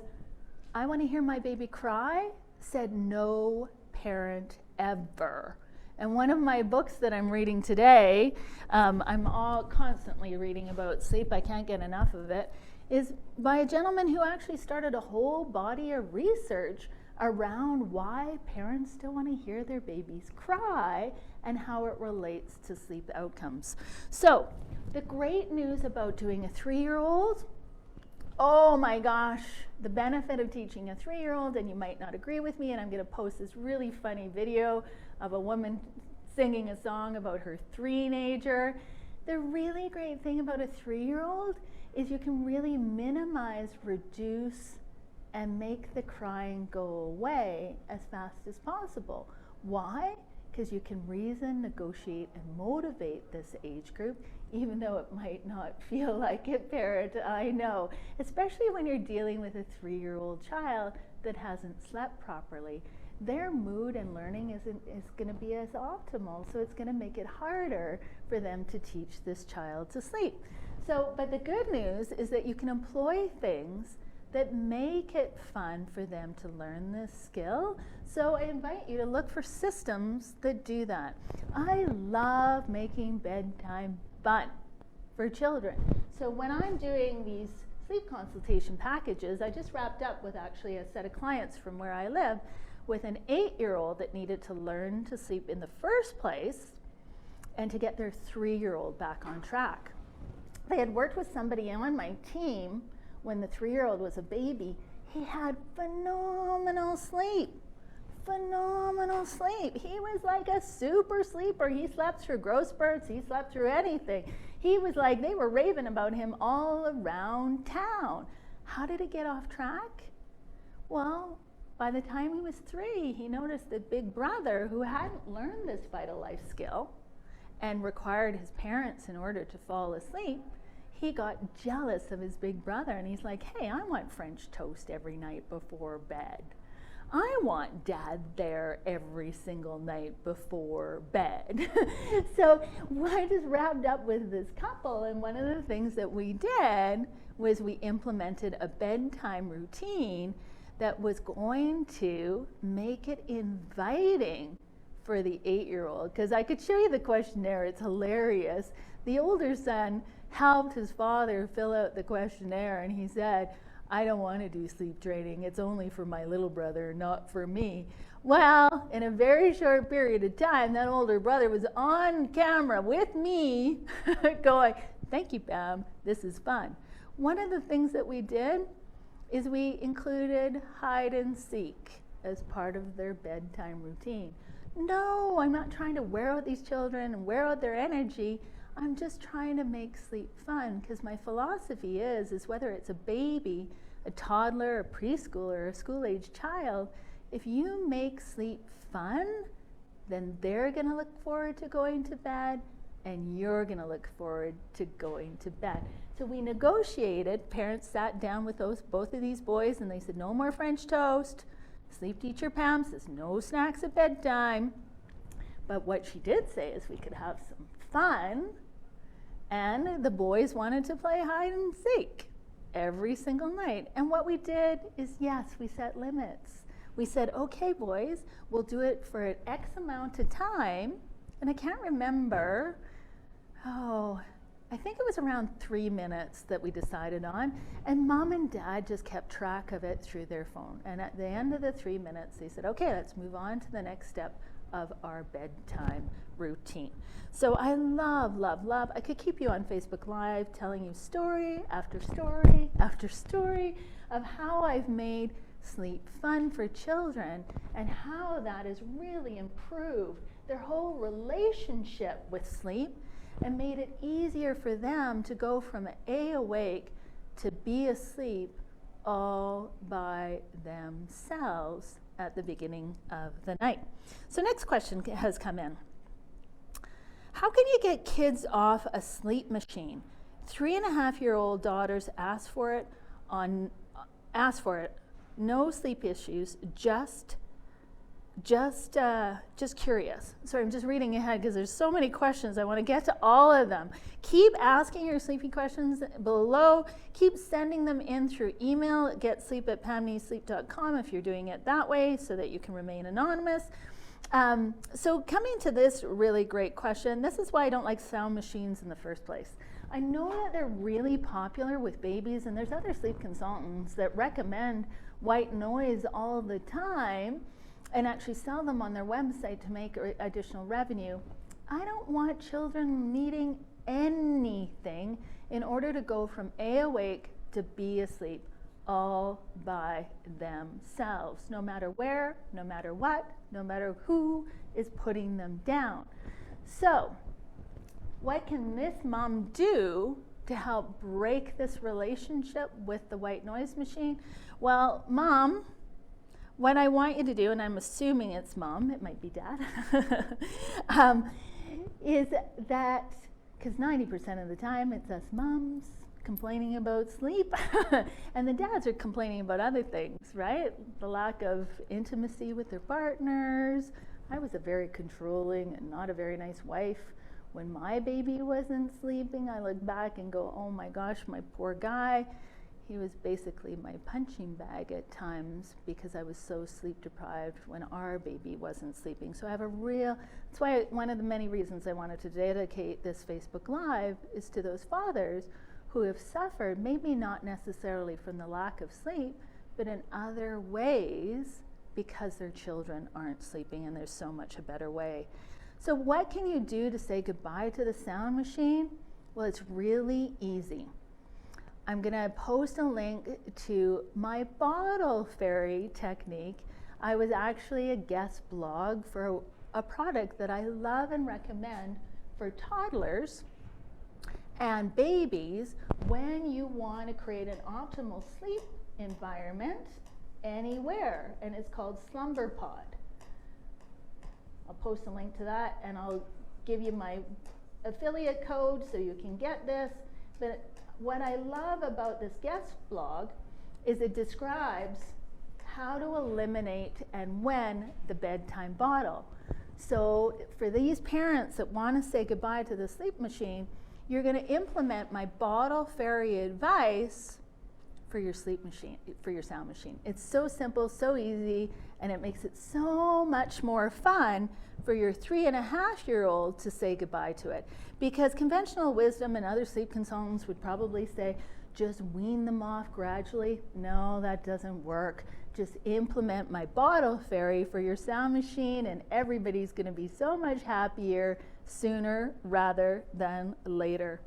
Speaker 1: I want to hear my baby cry, said no parent ever. And one of my books that I'm reading today, I'm all constantly reading about sleep, I can't get enough of it, is by a gentleman who actually started a whole body of research around why parents don't want to hear their babies cry and how it relates to sleep outcomes. So the great news about doing a 3-year-old, oh my gosh, the benefit of teaching a 3-year-old, and you might not agree with me, and I'm going to post this really funny video of a woman singing a song about her 3-nager. The really great thing about a 3-year-old is you can really minimize, reduce, and make the crying go away as fast as possible. Why? Because you can reason, negotiate, and motivate this age group, even though it might not feel like it, parent, I know. Especially when you're dealing with a 3-year-old child that hasn't slept properly. Their mood and learning is going to be as optimal, so it's going to make it harder for them to teach this child to sleep. So, but the good news is that you can employ things that make it fun for them to learn this skill. So I invite you to look for systems that do that. I love making bedtime fun for children. So when I'm doing these sleep consultation packages, I just wrapped up with actually a set of clients from where I live with an 8-year-old that needed to learn to sleep in the first place and to get their 3-year-old back on track. They had worked with somebody on my team when the 3-year-old was a baby. He had phenomenal sleep. Phenomenal sleep. He was like a super sleeper. He slept through growth spurts. He slept through anything. He was like, they were raving about him all around town. How did it get off track? Well, by the time he was 3, he noticed that Big Brother, who hadn't learned this vital life skill and required his parents in order to fall asleep, he got jealous of his big brother, and he's like, hey, I want French toast every night before bed. I want Dad there every single night before bed. So I just wrapped up with this couple, and one of the things that we did was we implemented a bedtime routine that was going to make it inviting for the 8-year-old, because I could show you the questionnaire, it's hilarious. The older son helped his father fill out the questionnaire, and he said, I don't want to do sleep training. It's only for my little brother, not for me. Well, in a very short period of time, that older brother was on camera with me going, thank you, Pam, this is fun. One of the things that we did is we included hide and seek as part of their bedtime routine. No, I'm not trying to wear out these children and wear out their energy. I'm just trying to make sleep fun, because my philosophy is whether it's a baby, a toddler, a preschooler, a school-age child, if you make sleep fun, then they're going to look forward to going to bed, and you're going to look forward to going to bed. So we negotiated. Parents sat down with both of these boys, and they said, no more French toast. Sleep teacher Pam says, no snacks at bedtime. But what she did say is we could have some fun, and the boys wanted to play hide and seek every single night. And what we did is, yes, we set limits. We said, okay, boys, we'll do it for an X amount of time. And I can't remember, I think it was around 3 minutes that we decided on. And mom and dad just kept track of it through their phone. And at the end of the 3 minutes, they said, okay, let's move on to the next step of our bedtime routine. So I love, love, love. I could keep you on Facebook Live telling you story after story after story of how I've made sleep fun for children and how that has really improved their whole relationship with sleep and made it easier for them to go from A, awake, to B, asleep all by themselves at the beginning of the night. So next question has come in. How can you get kids off a sleep machine? 3.5-year-old daughters ask for it. No sleep issues, just curious. Sorry, I'm just reading ahead because there's so many questions. I want to get to all of them. Keep asking your sleepy questions below. Keep sending them in through email at getsleep@pamneasleep.com if you're doing it that way so that you can remain anonymous. So coming to this really great question, this is why I don't like sound machines in the first place. I know that they're really popular with babies, and there's other sleep consultants that recommend white noise all the time and actually sell them on their website to make additional revenue. I don't want children needing anything in order to go from A, awake, to B, asleep all by themselves, no matter where, no matter what, no matter who is putting them down. So what can this mom do to help break this relationship with the white noise machine? Well, mom, what I want you to do, and I'm assuming it's mom, it might be dad, is that, because 90% of the time it's us moms complaining about sleep, and the dads are complaining about other things, right? The lack of intimacy with their partners. I was a very controlling and not a very nice wife. When my baby wasn't sleeping, I look back and go, oh my gosh, my poor guy. He was basically my punching bag at times because I was so sleep deprived when our baby wasn't sleeping. So I have that's why one of the many reasons I wanted to dedicate this Facebook Live is to those fathers who have suffered, maybe not necessarily from the lack of sleep, but in other ways because their children aren't sleeping, and there's so much a better way. So what can you do to say goodbye to the sound machine? Well, it's really easy. I'm gonna post a link to my bottle fairy technique. I was actually a guest blog for a product that I love and recommend for toddlers and babies when you want to create an optimal sleep environment anywhere, and it's called Slumber Pod. I'll post a link to that, and I'll give you my affiliate code so you can get this. But what I love about this guest blog is it describes how to eliminate and when the bedtime bottle. So for these parents that want to say goodbye to the sleep machine, you're going to implement my bottle fairy advice for your sleep machine, for your sound machine. It's so simple, so easy, and it makes it so much more fun for your 3.5-year-old to say goodbye to it. Because conventional wisdom and other sleep consultants would probably say, just wean them off gradually. No, that doesn't work. Just implement my bottle fairy for your sound machine and everybody's gonna be so much happier sooner rather than later.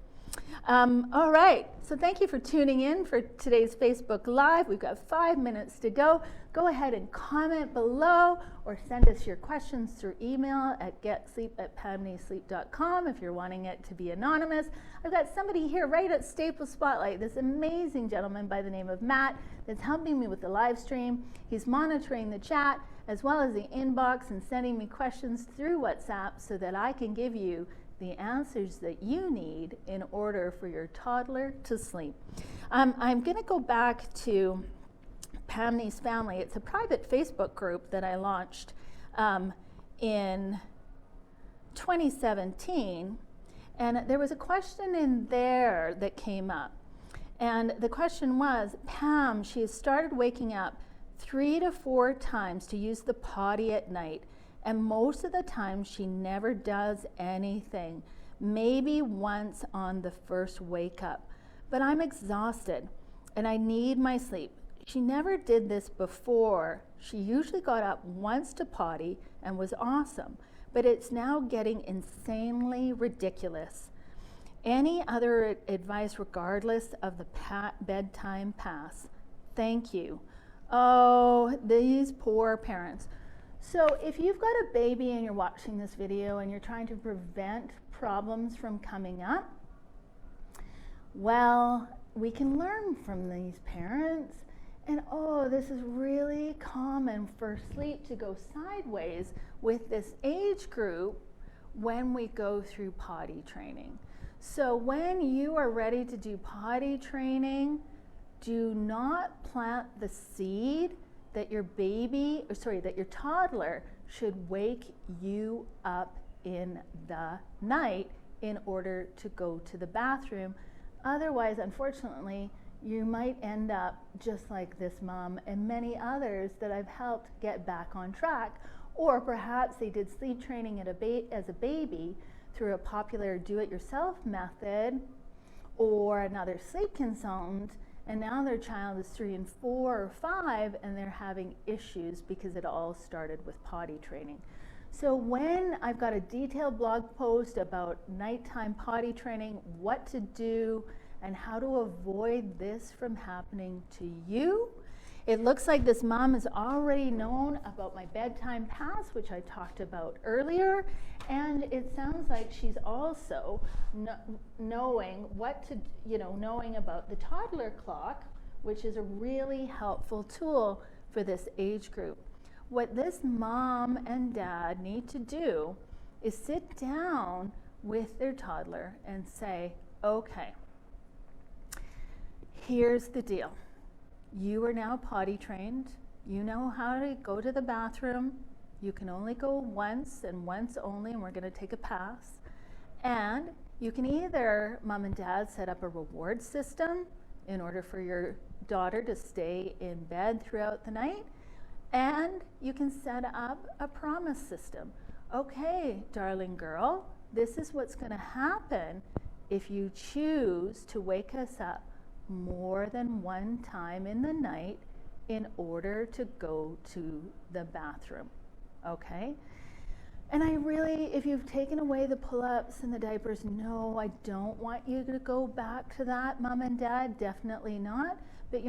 Speaker 1: All right, so thank you for tuning in for today's Facebook Live. We've got 5 minutes to go. Go ahead and comment below or send us your questions through email at getsleep@pamneasleep.com if you're wanting it to be anonymous. I've got somebody here right at Staples Spotlight, this amazing gentleman by the name of Matt that's helping me with the live stream. He's monitoring the chat as well as the inbox and sending me questions through WhatsApp so that I can give you the answers that you need in order for your toddler to sleep. I'm going to go back to Pam Nease Family. It's a private Facebook group that I launched in 2017, and there was a question in there that came up. And the question was, Pam, she has started waking up 3 to 4 times to use the potty at night. And most of the time she never does anything, maybe once on the first wake up. But I'm exhausted and I need my sleep. She never did this before. She usually got up once to potty and was awesome, but it's now getting insanely ridiculous. Any other advice regardless of the bedtime pass? Thank you. Oh, these poor parents. So if you've got a baby and you're watching this video and you're trying to prevent problems from coming up, well, we can learn from these parents. And oh, this is really common for sleep to go sideways with this age group when we go through potty training. So when you are ready to do potty training, do not plant the seed that your toddler should wake you up in the night in order to go to the bathroom. Otherwise, unfortunately, you might end up just like this mom and many others that I've helped get back on track. Or perhaps they did sleep training as a baby through a popular do-it-yourself method or another sleep consultant, and now their child is 3 and 4 or 5 and they're having issues because it all started with potty training. So when I've got a detailed blog post about nighttime potty training, what to do and how to avoid this from happening to you. It looks like this mom has already known about my bedtime pass, which I talked about earlier, and it sounds like she's also knowing about the toddler clock, which is a really helpful tool for this age group. What this mom and dad need to do is sit down with their toddler and say, okay, here's the deal. You are now potty trained. You know how to go to the bathroom. You can only go once and once only, and we're going to take a pass. And you can either, mom and dad, set up a reward system in order for your daughter to stay in bed throughout the night, and you can set up a promise system. Okay, darling girl, this is what's going to happen if you choose to wake us up more than one time in the night in order to go to the bathroom, okay? And I really, if you've taken away the pull-ups and the diapers, no, I don't want you to go back to that, mom and dad, definitely not. But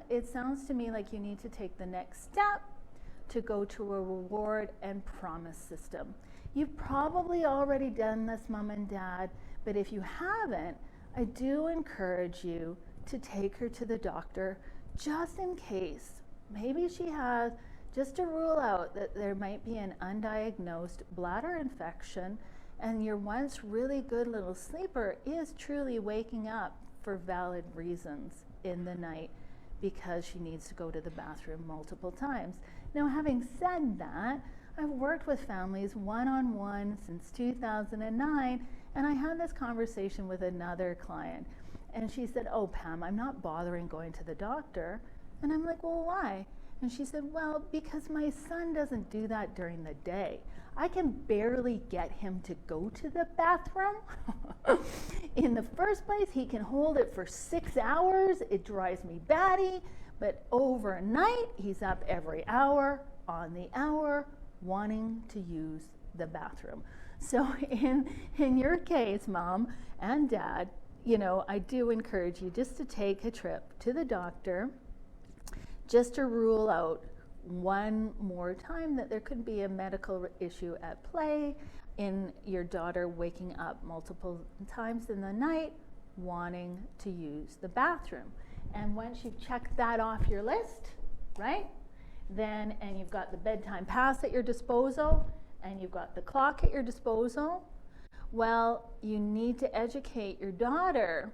Speaker 1: it sounds to me like you need to take the next step to go to a reward and promise system. You've probably already done this, mom and dad, but if you haven't, I do encourage you to take her to the doctor just in case. Maybe she has, just to rule out that there might be an undiagnosed bladder infection and your once really good little sleeper is truly waking up for valid reasons in the night because she needs to go to the bathroom multiple times. Now, having said that, I've worked with families one-on-one since 2009, and I had this conversation with another client. And she said, oh, Pam, I'm not bothering going to the doctor. And I'm like, well, why? And she said, well, because my son doesn't do that during the day. I can barely get him to go to the bathroom. In the first place, he can hold it for 6 hours. It drives me batty. But overnight, he's up every hour, on the hour, wanting to use the bathroom. So in your case, Mom and Dad, you know, I do encourage you just to take a trip to the doctor, just to rule out one more time that there could be a medical issue at play in your daughter waking up multiple times in the night wanting to use the bathroom. And once you've checked that off your list, right, then, and you've got the bedtime pass at your disposal, and you've got the clock at your disposal, well, you need to educate your daughter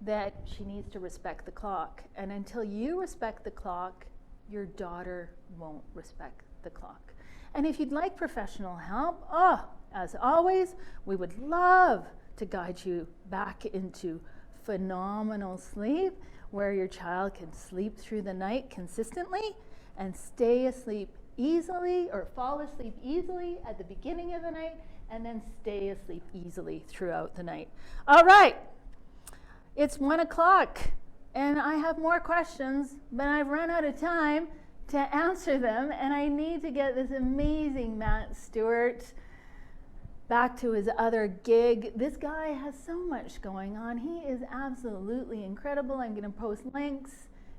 Speaker 1: that she needs to respect the clock. And until you respect the clock, your daughter won't respect the clock. And if you'd like professional help, as always, we would love to guide you back into phenomenal sleep, where your child can sleep through the night consistently and stay asleep easily, or fall asleep easily at the beginning of the night, and then stay asleep easily throughout the night. All right, it's 1 o'clock, and I have more questions, but I've run out of time to answer them, and I need to get this amazing Matt Stewart back to his other gig. This guy has so much going on. He is absolutely incredible. I'm going to post links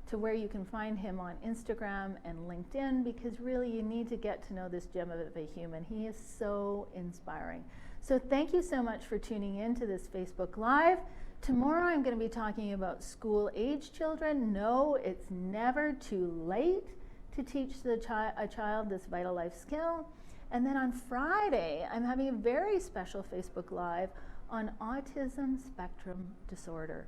Speaker 1: to where you can find him on Instagram and LinkedIn, because really you need to get to know this gem of a human. He is so inspiring. So thank you so much for tuning in to this Facebook Live. Tomorrow I'm going to be talking about school-age children. No, it's never too late to teach a child this vital life skill. And then on Friday, I'm having a very special Facebook Live on autism spectrum disorder.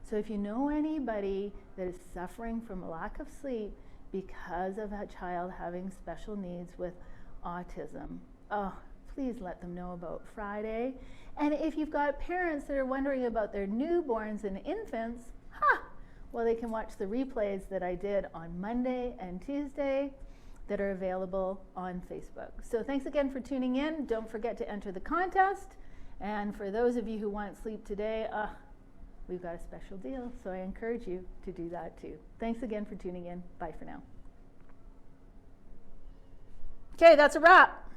Speaker 1: So if you know anybody that is suffering from a lack of sleep because of a child having special needs with autism, please let them know about Friday. And if you've got parents that are wondering about their newborns and infants, well, they can watch the replays that I did on Monday and Tuesday that are available on Facebook. So thanks again for tuning in. Don't forget to enter the contest. And for those of you who want sleep today, we've got a special deal. So I encourage you to do that too. Thanks again for tuning in. Bye for now. Okay, that's a wrap.